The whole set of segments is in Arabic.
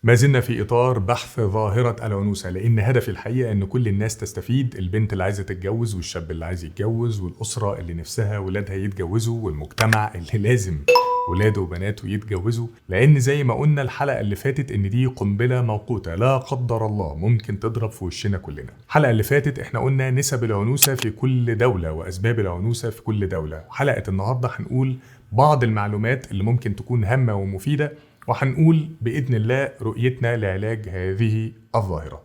ما زلنا في إطار بحث ظاهرة العنوسة، لأن هدفي الحقيقة أن كل الناس تستفيد، البنت اللي عايزة تتجوز والشاب اللي عايز يتجوز والأسرة اللي نفسها ولادها يتجوزوا والمجتمع اللي لازم ولاده وبناته يتجوزوا، لأن زي ما قلنا الحلقة اللي فاتت إن دي قنبلة موقوتة لا قدر الله ممكن تضرب في وشنا كلنا. الحلقة اللي فاتت إحنا قلنا نسب العنوسة في كل دولة وأسباب العنوسة في كل دولة. حلقة النهاردة هنقول بعض المعلومات اللي ممكن تكون هامة ومفيدة، وهنقول بإذن الله رؤيتنا لعلاج هذه الظاهرة.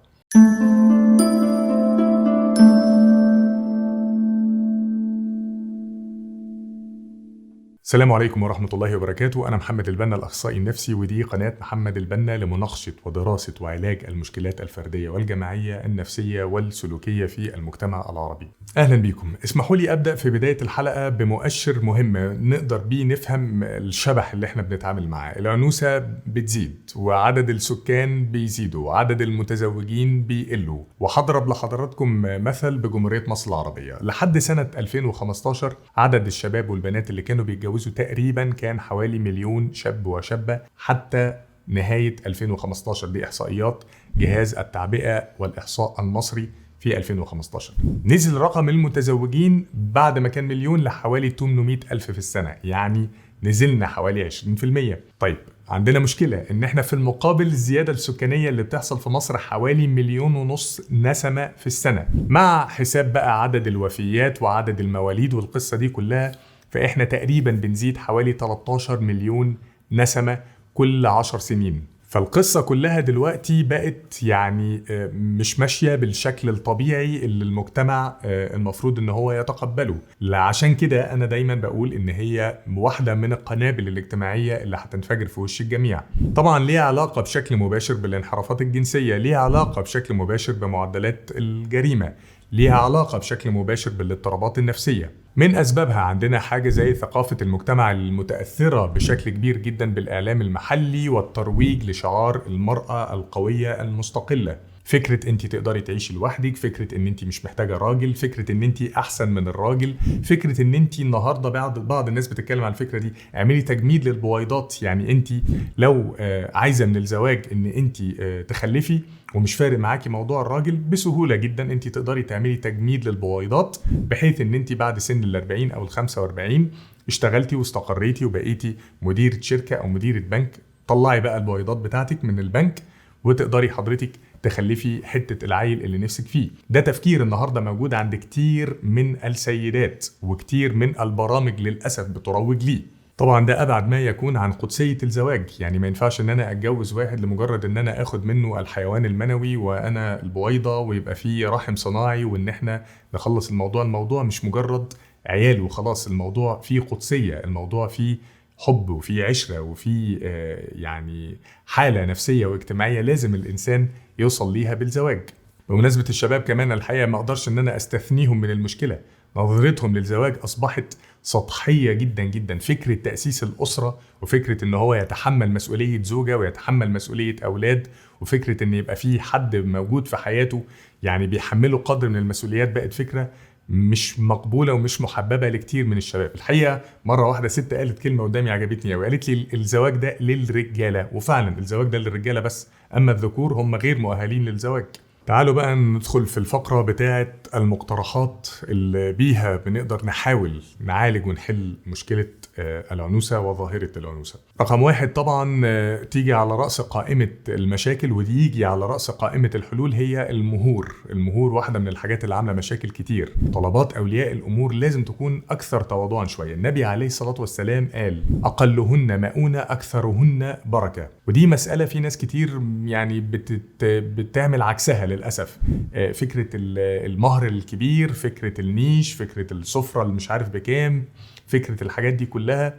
السلام عليكم ورحمة الله وبركاته. أنا محمد البنا الأخصائي النفسي، ودي قناة محمد البنا لمناقشة ودراسة وعلاج المشكلات الفردية والجماعية النفسية والسلوكية في المجتمع العربي. أهلا بيكم. اسمحوا لي أبدأ في بداية الحلقة بمؤشر مهم نقدر بيه نفهم الشبح اللي احنا بنتعامل معاه. العنوسة بتزيد وعدد السكان بيزيدوا وعدد المتزوجين بيقلوا، وهضرب لحضراتكم مثل بجمهورية مصر العربية. لحد سنة 2015 عدد الشباب والبنات اللي كانوا بيتجوزوا تقريبا كان حوالي 1,000,000 شاب وشابة حتى نهاية 2015. دي إحصائيات جهاز التعبئة والإحصاء المصري في 2015. نزل رقم المتزوجين بعد ما كان 1,000,000 لحوالي 800,000 في السنة، يعني نزلنا حوالي 20%. طيب عندنا مشكلة إن إحنا في المقابل الزيادة السكانية اللي بتحصل في مصر حوالي 1,500,000 نسمة في السنة، مع حساب بقى عدد الوفيات وعدد المواليد والقصة دي كلها، فإحنا تقريبا بنزيد حوالي 13 مليون نسمة كل 10 سنين. فالقصة كلها دلوقتي بقت يعني مش ماشية بالشكل الطبيعي اللي المجتمع المفروض ان هو يتقبله. عشان كده انا دايما بقول ان هي واحدة من القنابل الاجتماعية اللي هتنفجر في وش الجميع. طبعا ليها علاقة بشكل مباشر بالانحرافات الجنسية، ليها علاقة بشكل مباشر بمعدلات الجريمة، ليها علاقة بشكل مباشر بالاضطرابات النفسية. من أسبابها عندنا حاجة زي ثقافة المجتمع المتأثرة بشكل كبير جدا بالإعلام المحلي والترويج لشعار المرأة القوية المستقلة. فكرة انت تقدري تعيشي لوحدك، فكرة ان انت مش محتاجة راجل، فكرة ان انت احسن من الراجل، فكرة ان انت النهاردة بعض الناس بتتكلم عن الفكرة دي، اعملي تجميد للبويضات. يعني انت لو عايزة من الزواج ان انت تخلفي ومش فارق معاكي موضوع الراجل، بسهولة جدا انت تقدري تعملي تجميد للبويضات، بحيث ان انت بعد سن 40 او 45 اشتغلتي واستقريتي وبقيتي مديرة شركة او مديرة بنك، طلعي بقى البويضات بتاعتك من البنك وتقدري حضرتك تخلفي حتة العيل اللي نفسك فيه. ده تفكير النهاردة موجود عند كتير من السيدات، وكتير من البرامج للأسف بتروج ليه. طبعا ده أبعد ما يكون عن قدسية الزواج. يعني ما ينفعش ان انا اتجوز واحد لمجرد ان انا اخد منه الحيوان المنوي وانا البويضة ويبقى فيه رحم صناعي وان احنا نخلص الموضوع. الموضوع مش مجرد عيال وخلاص، الموضوع فيه قدسية، الموضوع فيه حب وفي عشرة وفي يعني حالة نفسية واجتماعية لازم الإنسان يوصل ليها بالزواج. بمناسبة الشباب كمان الحقيقة ما أقدرش أن أنا أستثنيهم من المشكلة. نظرتهم للزواج أصبحت سطحية جدا جدا. فكرة تأسيس الأسرة وفكرة أنه هو يتحمل مسؤولية زوجة ويتحمل مسؤولية أولاد، وفكرة أن يبقى فيه حد موجود في حياته يعني بيحمله قدر من المسؤوليات، بقت فكرة مش مقبولة ومش محببة لكتير من الشباب. الحقيقة مرة واحدة ست قالت كلمة قدامي عجبتني قوي، قالت لي الزواج ده للرجالة، وفعلا الزواج ده للرجالة بس، أما الذكور هم غير مؤهلين للزواج. تعالوا بقى ندخل في الفقرة بتاعة المقترحات اللي بيها بنقدر نحاول نعالج ونحل مشكلة العنوسة وظاهرة العنوسة. رقم واحد طبعا تيجي على رأس قائمة المشاكل ودي يجي على رأس قائمة الحلول هي المهور. المهور واحدة من الحاجات اللي عاملة مشاكل كتير. طلبات أولياء الأمور لازم تكون أكثر تواضعا شوية. النبي عليه الصلاة والسلام قال أقلهن مؤونة أكثرهن بركة، ودي مسألة في ناس كتير يعني بتعمل عكسها للأسف. فكرة المهر الكبير، فكرة النيش، فكرة السفرة اللي مش عارف بكام، فكرة الحاجات دي كلها،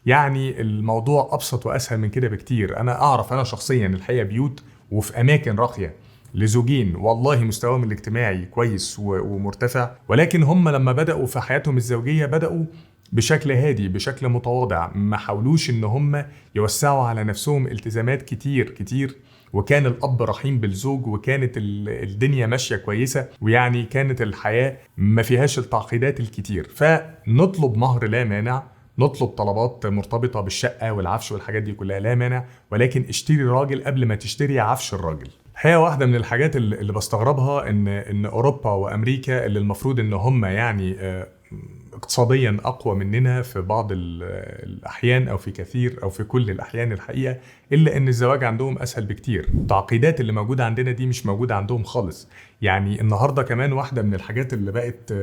يعني الموضوع أبسط وأسهل من كده بكتير. أنا أعرف أنا شخصيا الحقيقة بيوت وفي أماكن راقية لزوجين والله مستواهم الاجتماعي كويس ومرتفع، ولكن هم لما بدأوا في حياتهم الزوجية بدأوا بشكل هادي بشكل متواضع، ما حاولوش ان هم يوسعوا على نفسهم التزامات كتير، وكان الأب رحيم بالزوج وكانت الدنيا ماشية كويسة، ويعني كانت الحياة ما فيهاش التعقيدات الكتير. فنطلب مهر لا مانع، نطلب طلبات مرتبطة بالشقة والعفش والحاجات دي كلها، لا مانع، ولكن اشتري راجل قبل ما تشتري عفش الراجل. الحقيقة واحدة من الحاجات اللي بستغربها ان اوروبا وامريكا اللي المفروض ان هم يعني اقتصاديا اقوى مننا في بعض الاحيان او في كثير او في كل الاحيان الحقيقه، الا ان الزواج عندهم اسهل بكتير. التعقيدات اللي موجوده عندنا دي مش موجوده عندهم خالص. يعني النهارده كمان واحده من الحاجات اللي بقت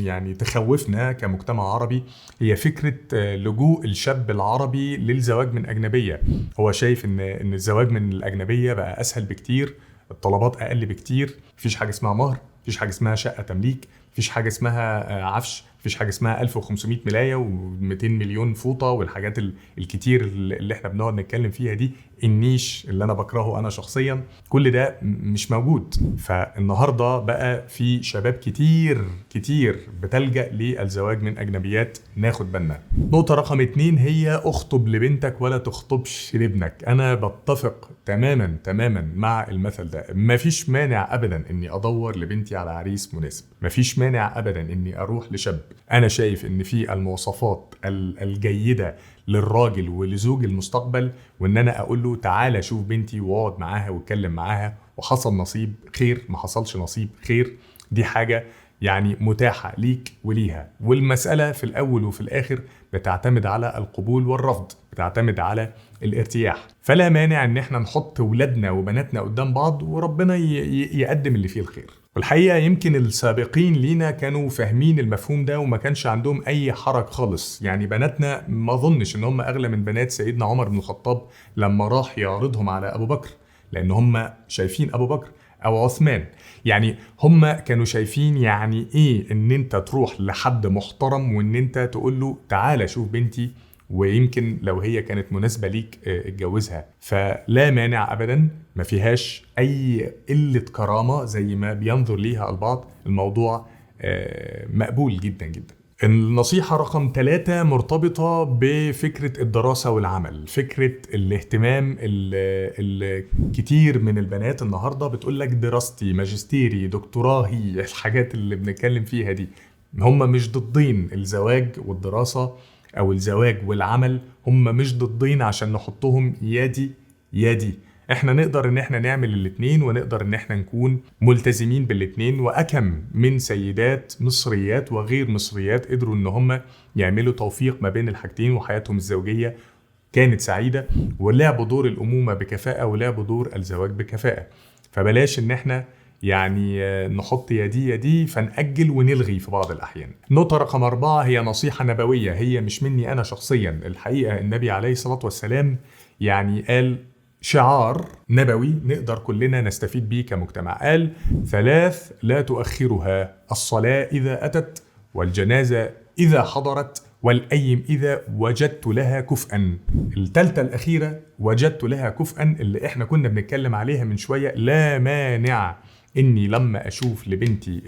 يعني تخوفنا كمجتمع عربي هي فكره لجوء الشاب العربي للزواج من اجنبيه. هو شايف ان الزواج من الاجنبيه بقى اسهل بكتير، الطلبات اقل بكتير، مفيش حاجه اسمها مهر، مفيش حاجه اسمها شقه تمليك، مفيش حاجه اسمها عفش، مفيش حاجه اسمها 1500 ملايه و200 مليون فوطه والحاجات الكتير اللي احنا بنقعد نتكلم فيها دي، النيش اللي انا بكرهه انا شخصيا، كل ده مش موجود. فالنهارده بقى في شباب كتير كتير بتلجأ للزواج من اجنبيات، ناخد بالنا. نقطه رقم 2 هي اخطب لبنتك ولا تخطبش لابنك. انا بتفق تماما مع المثل ده. مفيش مانع ابدا اني ادور لبنتي على عريس مناسب، مفيش مانع ابدا اني اروح لشاب انا شايف ان في المواصفات الجيده للراجل ولزوج المستقبل، وان انا اقول له تعالى شوف بنتي واقعد معاها واتكلم معاها، وحصل نصيب خير، ما حصلش نصيب خير. دي حاجه يعني متاحه ليك وليها، والمساله في الاول وفي الاخر بتعتمد على القبول والرفض، بتعتمد على الارتياح. فلا مانع ان احنا نحط ولادنا وبناتنا قدام بعض وربنا يقدم اللي فيه الخير. والحقيقة يمكن السابقين لينا كانوا فاهمين المفهوم ده وما كانش عندهم أي حرج خالص. يعني بناتنا ما ظنش إن هم أغلى من بنات سيدنا عمر بن الخطاب لما راح يعرضهم على أبو بكر، لأن هم شايفين أبو بكر أو عثمان، يعني هم كانوا شايفين يعني إيه إن أنت تروح لحد محترم وإن أنت تقول له تعالى شوف بنتي، ويمكن لو هي كانت مناسبة ليك اتجوزها. فلا مانع أبدا، ما فيهاش أي قلة كرامة زي ما بينظر ليها البعض. الموضوع مقبول جدا جدا. النصيحة رقم 3 مرتبطة بفكرة الدراسة والعمل، فكرة الاهتمام الكتير من البنات النهاردة بتقولك دراستي، ماجستيري، دكتوراهي، الحاجات اللي بنتكلم فيها دي. هم مش ضدين الزواج والدراسة او الزواج والعمل، هم مش ضدين عشان نحطهم يدي. احنا نقدر ان احنا نعمل الاتنين، ونقدر ان احنا نكون ملتزمين بالاتنين. واكم من سيدات مصريات وغير مصريات قدروا ان هم يعملوا توفيق ما بين الحاجتين، وحياتهم الزوجية كانت سعيدة، ولعبوا دور الامومة بكفاءة ولعبوا دور الزواج بكفاءة. فبلاش ان احنا يعني نحط يدي فنأجل ونلغي في بعض الأحيان. نقطة رقم 4 هي نصيحة نبوية، هي مش مني أنا شخصيا. الحقيقة النبي عليه الصلاة والسلام يعني قال شعار نبوي نقدر كلنا نستفيد بيه كمجتمع. قال 3 لا تؤخرها: الصلاة إذا أتت، والجنازة إذا حضرت، والأيم إذا وجدت لها كفءا. الثالثة الأخيرة وجدت لها كفءا اللي احنا كنا بنتكلم عليها من شوية. لا مانع إني لما أشوف لبنتي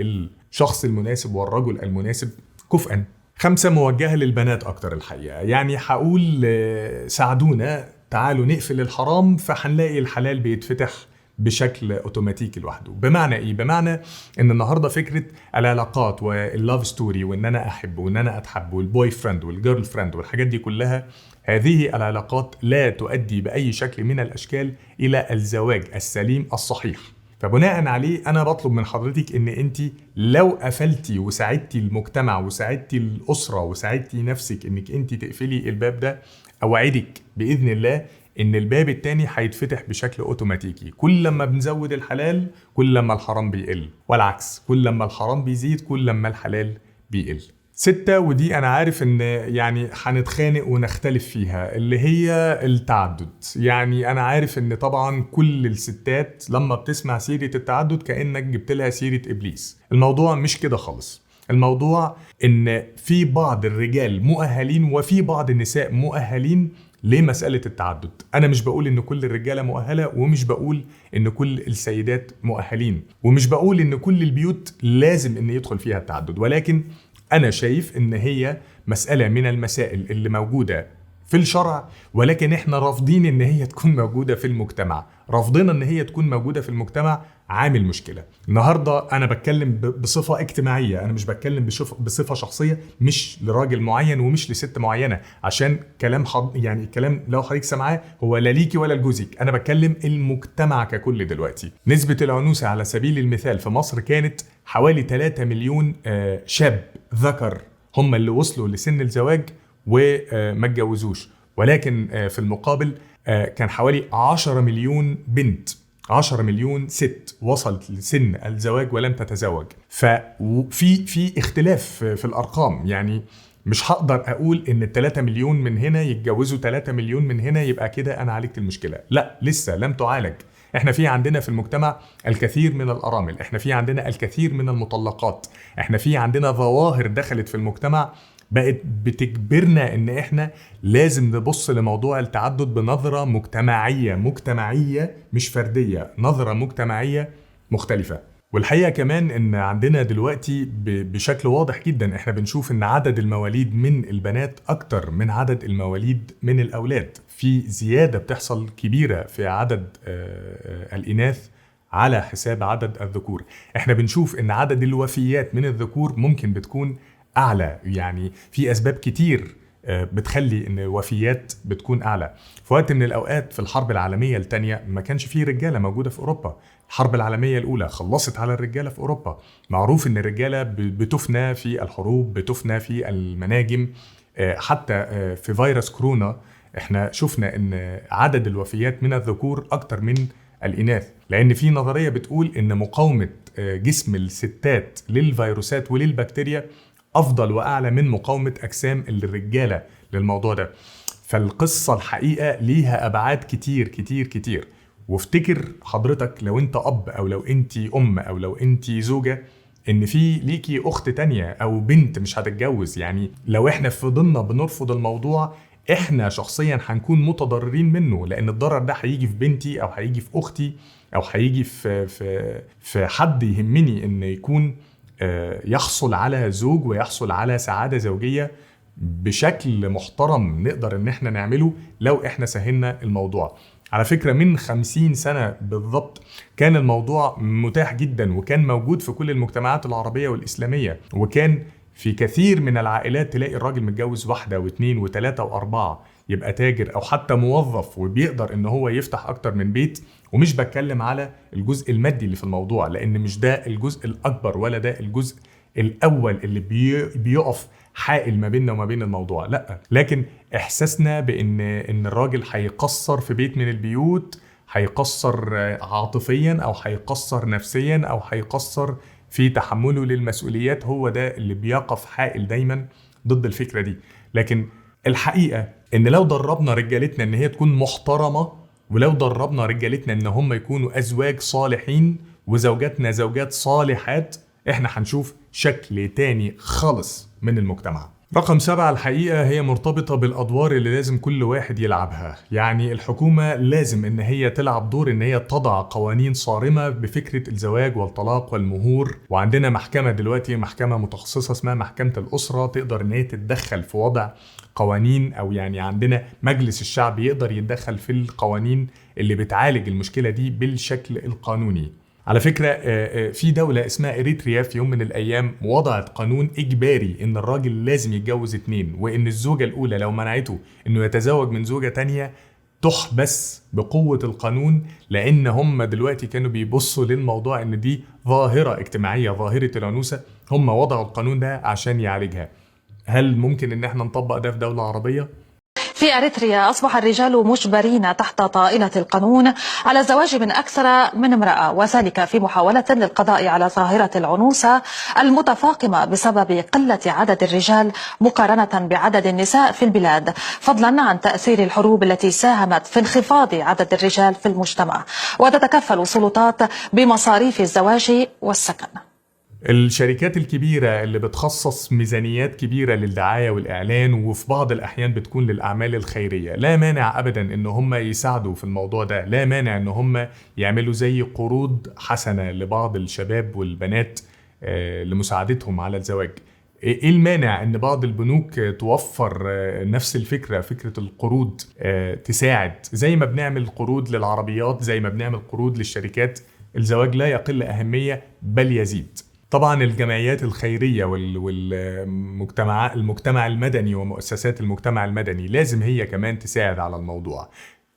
الشخص المناسب والرجل المناسب كفءا. 5 موجهة للبنات أكتر الحقيقة، يعني هقول ساعدونا، تعالوا نقفل الحرام فهنلاقي الحلال بيتفتح بشكل اوتوماتيكي لوحده. بمعنى ايه؟ بمعنى ان النهارده فكره العلاقات واللاف ستوري وان انا احب وان انا اتحب والبوي فريند والجيرل فريند والحاجات دي كلها، هذه العلاقات لا تؤدي باي شكل من الاشكال الى الزواج السليم الصحيح. فبناء عليه انا بطلب من حضرتك ان انت لو قفلتي وساعدتي المجتمع وساعدتي الاسره وساعدتي نفسك انك انت تقفلي الباب ده، اوعدك باذن الله ان الباب التاني هيتفتح بشكل اوتوماتيكي. كل لما بنزود الحلال كل لما الحرام بيقل، والعكس، كل لما الحرام بيزيد كل لما الحلال بيقل. 6 ودي انا عارف ان يعني هنتخانق ونختلف فيها، اللي هي التعدد. يعني انا عارف ان طبعا كل الستات لما بتسمع سيرة التعدد كأنك جبت لها سيرة ابليس. الموضوع مش كده خالص. الموضوع ان في بعض الرجال مؤهلين وفي بعض النساء مؤهلين لمسألة التعدد. أنا مش بقول إن كل الرجالة مؤهلة، ومش بقول إن كل السيدات مؤهلين، ومش بقول إن كل البيوت لازم إن يدخل فيها التعدد، ولكن أنا شايف إن هي مسألة من المسائل اللي موجودة في الشرع، ولكن احنا رافضين ان هي تكون موجودة في المجتمع. رافضين ان هي تكون موجودة في المجتمع عامل مشكلة. النهاردة انا بتكلم بصفة اجتماعية، انا مش بتكلم بصفة شخصية، مش لراجل معين ومش لست معينة، عشان كلام يعني الكلام لو حضرتك سمعاه هو لا ليكي ولا لجوزك. انا بتكلم المجتمع ككل. دلوقتي نسبة العنوسة على سبيل المثال في مصر كانت حوالي 3 مليون شاب ذكر هم اللي وصلوا لسن الزواج وما اتجوزوش، ولكن في المقابل كان حوالي 10 مليون بنت، 10 مليون ست وصلت لسن الزواج ولم تتزوج. ففي اختلاف في الارقام. يعني مش هقدر اقول ان 3 مليون من هنا يتجوزوا 3 مليون من هنا يبقى كده انا عالجت المشكلة. لا، لسه لم تعالج. احنا في عندنا في المجتمع الكثير من الارامل، احنا في عندنا الكثير من المطلقات، احنا في عندنا ظواهر دخلت في المجتمع بقت بتجبرنا ان احنا لازم نبص لموضوع التعدد بنظرة مجتمعية مش فردية، نظرة مجتمعية مختلفة. والحقيقة كمان ان عندنا دلوقتي بشكل واضح جدا احنا بنشوف ان عدد المواليد من البنات اكتر من عدد المواليد من الاولاد. في زيادة بتحصل كبيرة في عدد الاناث على حساب عدد الذكور. احنا بنشوف ان عدد الوفيات من الذكور ممكن بتكون اعلى، يعني في اسباب كتير بتخلي ان الوفيات بتكون اعلى. في وقت من الاوقات في الحرب العالميه الثانيه ما كانش فيه رجاله موجوده في اوروبا. الحرب العالميه الاولى خلصت على الرجاله في اوروبا. معروف ان الرجاله بتفنى في الحروب، بتفنى في المناجم. حتى في فيروس كورونا احنا شفنا ان عدد الوفيات من الذكور اكتر من الاناث، لان في نظريه بتقول ان مقاومه جسم الستات للفيروسات وللبكتيريا افضل واعلى من مقاومه اجسام الرجاله للموضوع ده. فالقصه الحقيقه ليها ابعاد كتير كتير كتير. وافتكر حضرتك لو انت اب او لو انت ام او لو انت زوجه ان في ليكي اخت تانية او بنت مش هتتجوز. يعني لو احنا فضلنا بنرفض الموضوع احنا شخصيا هنكون متضررين منه، لان الضرر ده هيجي في بنتي او هيجي في اختي او هيجي في حد يهمني ان يكون يحصل على زوج ويحصل على سعادة زوجية بشكل محترم نقدر ان احنا نعمله لو احنا سهلنا الموضوع. على فكرة من 50 سنة بالضبط كان الموضوع متاح جدا وكان موجود في كل المجتمعات العربية والإسلامية، وكان في كثير من العائلات تلاقي الراجل متجوز 1 و2 و3 و4 يبقى تاجر او حتى موظف وبيقدر ان هو يفتح اكتر من بيت. ومش بتكلم على الجزء المادي اللي في الموضوع، لان مش ده الجزء الاكبر ولا ده الجزء الاول اللي بيقف حائل ما بيننا وما بين الموضوع. لا، لكن احساسنا بان الراجل هيقصر في بيت من البيوت، هيقصر عاطفيا او هيقصر نفسيا او هيقصر في تحمله للمسؤوليات، هو ده اللي بيقف حائل دايما ضد الفكرة دي. لكن الحقيقة ان لو دربنا رجالتنا ان هي تكون محترمة، ولو دربنا رجالتنا ان هم يكونوا ازواج صالحين وزوجاتنا زوجات صالحات، احنا هنشوف شكل تاني خالص من المجتمع. رقم 7 الحقيقة هي مرتبطة بالأدوار اللي لازم كل واحد يلعبها. يعني الحكومة لازم إن هي تلعب دور إن هي تضع قوانين صارمة بفكرة الزواج والطلاق والمهور. وعندنا محكمة دلوقتي، محكمة متخصصة اسمها محكمة الأسرة، تقدر إن هي تتدخل في وضع قوانين، أو يعني عندنا مجلس الشعب يقدر يتدخل في القوانين اللي بتعالج المشكلة دي بالشكل القانوني. على فكرة في دولة اسمها إريتريا في يوم من الأيام وضعت قانون إجباري إن الراجل لازم يتجوز 2، وإن الزوجة الأولى لو منعته إنه يتزوج من زوجة تانية تحبس بقوة القانون، لأن هم دلوقتي كانوا بيبصوا للموضوع إن دي ظاهرة اجتماعية، ظاهرة العنوسة، هم وضعوا القانون ده عشان يعالجها. هل ممكن إن احنا نطبق ده في دولة عربية؟ في أريتريا أصبح الرجال مجبرين تحت طائلة القانون على الزواج من أكثر من امرأة، وذلك في محاولة للقضاء على ظاهرة العنوسة المتفاقمة بسبب قلة عدد الرجال مقارنة بعدد النساء في البلاد، فضلا عن تأثير الحروب التي ساهمت في انخفاض عدد الرجال في المجتمع. وتتكفل السلطات بمصاريف الزواج والسكن. الشركات الكبيرة اللي بتخصص ميزانيات كبيرة للدعاية والإعلان، وفي بعض الأحيان بتكون للأعمال الخيرية، لا مانع أبدا إن هم يساعدوا في الموضوع ده، لا مانع إن هم يعملوا زي قروض حسنة لبعض الشباب والبنات لمساعدتهم على الزواج. ايه المانع ان بعض البنوك توفر نفس الفكرة، فكرة القروض، تساعد زي ما بنعمل قروض للعربيات، زي ما بنعمل قروض للشركات. الزواج لا يقل أهمية بل يزيد. طبعا الجمعيات الخيرية المجتمع المدني ومؤسسات المجتمع المدني لازم هي كمان تساعد على الموضوع.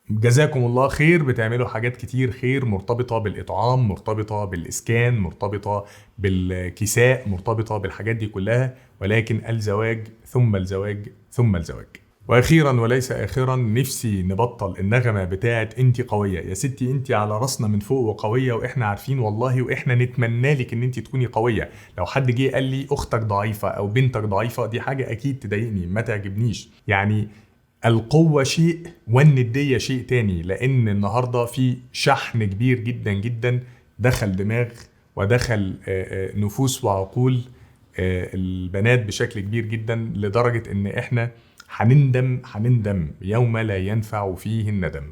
جزاكم الله خير، بتعملوا حاجات كتير خير مرتبطة بالإطعام، مرتبطة بالإسكان، مرتبطة بالكساء، مرتبطة بالحاجات دي كلها، ولكن الزواج ثم الزواج ثم الزواج. واخيرا وليس اخرا، نفسي نبطل النغمه بتاعت انت قويه يا ستي، انت على راسنا من فوق وقويه، واحنا عارفين والله، واحنا نتمنى لك ان انت تكوني قويه. لو حد جه قال لي اختك ضعيفه او بنتك ضعيفه، دي حاجه اكيد تضايقني، ما تعجبنيش. يعني القوه شيء والنديه شيء تاني، لان النهارده في شحن كبير جدا جدا دخل دماغ ودخل نفوس وعقول البنات بشكل كبير جدا، لدرجه ان احنا هنندم يوم لا ينفع فيه الندم.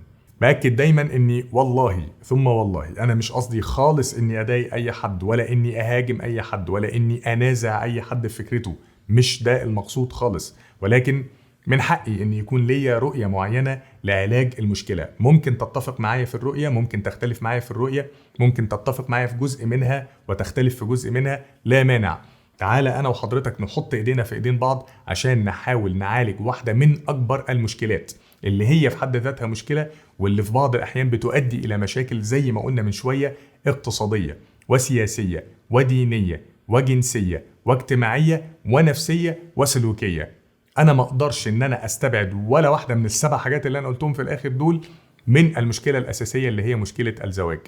بأكد دايما اني والله ثم والله انا مش قصدي خالص اني اضايق اي حد، ولا اني اهاجم اي حد، ولا اني انازع اي حد في فكرته، مش ده المقصود خالص. ولكن من حقي ان يكون ليا رؤية معينة لعلاج المشكلة. ممكن تتفق معايا في الرؤية، ممكن تختلف معايا في الرؤية، ممكن تتفق معايا في جزء منها وتختلف في جزء منها، لا مانع. تعالى انا وحضرتك نحط ايدينا في ايدين بعض عشان نحاول نعالج واحدة من اكبر المشكلات اللي هي في حد ذاتها مشكلة، واللي في بعض الاحيان بتؤدي الى مشاكل زي ما قلنا من شوية، اقتصادية وسياسية ودينية وجنسية واجتماعية ونفسية وسلوكية. انا ما اقدرش ان انا استبعد ولا واحدة من السبع حاجات اللي انا قلتهم في الاخر دول من المشكلة الاساسية اللي هي مشكلة الزواج.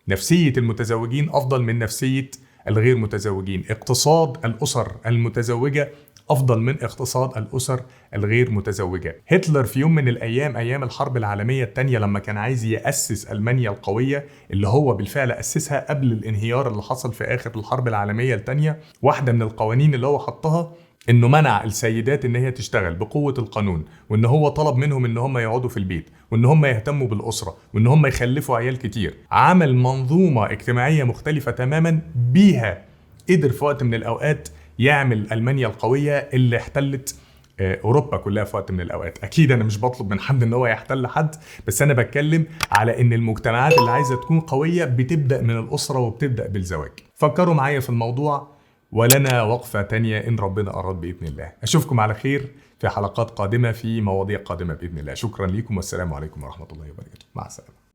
نفسية المتزوجين افضل من نفسية الغير متزوجين، اقتصاد الأسر المتزوجة أفضل من اقتصاد الأسر الغير متزوجة. هتلر في يوم من الأيام، أيام الحرب العالمية الثانية، لما كان عايز يأسس ألمانيا القوية اللي هو بالفعل أسسها قبل الانهيار اللي حصل في آخر الحرب العالمية الثانية، واحدة من القوانين اللي هو حطها انه منع السيدات ان هي تشتغل بقوة القانون، وان هو طلب منهم ان هم يقعدوا في البيت، وان هم يهتموا بالأسرة، وان هم يخلفوا عيال كتير. عمل منظومة اجتماعية مختلفة تماما، بيها قدر في وقت من الأوقات يعمل ألمانيا القوية اللي احتلت أوروبا كلها في وقت من الأوقات. أكيد أنا مش بطلب من حد ان هو يحتل حد، بس أنا بتكلم على ان المجتمعات اللي عايزة تكون قوية بتبدأ من الأسرة وبتبدأ بالزواج. فكروا معايا في الموضوع، ولنا وقفة تانية إن ربنا أراد بإذن الله. أشوفكم على خير في حلقات قادمة في مواضيع قادمة بإذن الله. شكرا لكم والسلام عليكم ورحمة الله وبركاته. مع السلامة.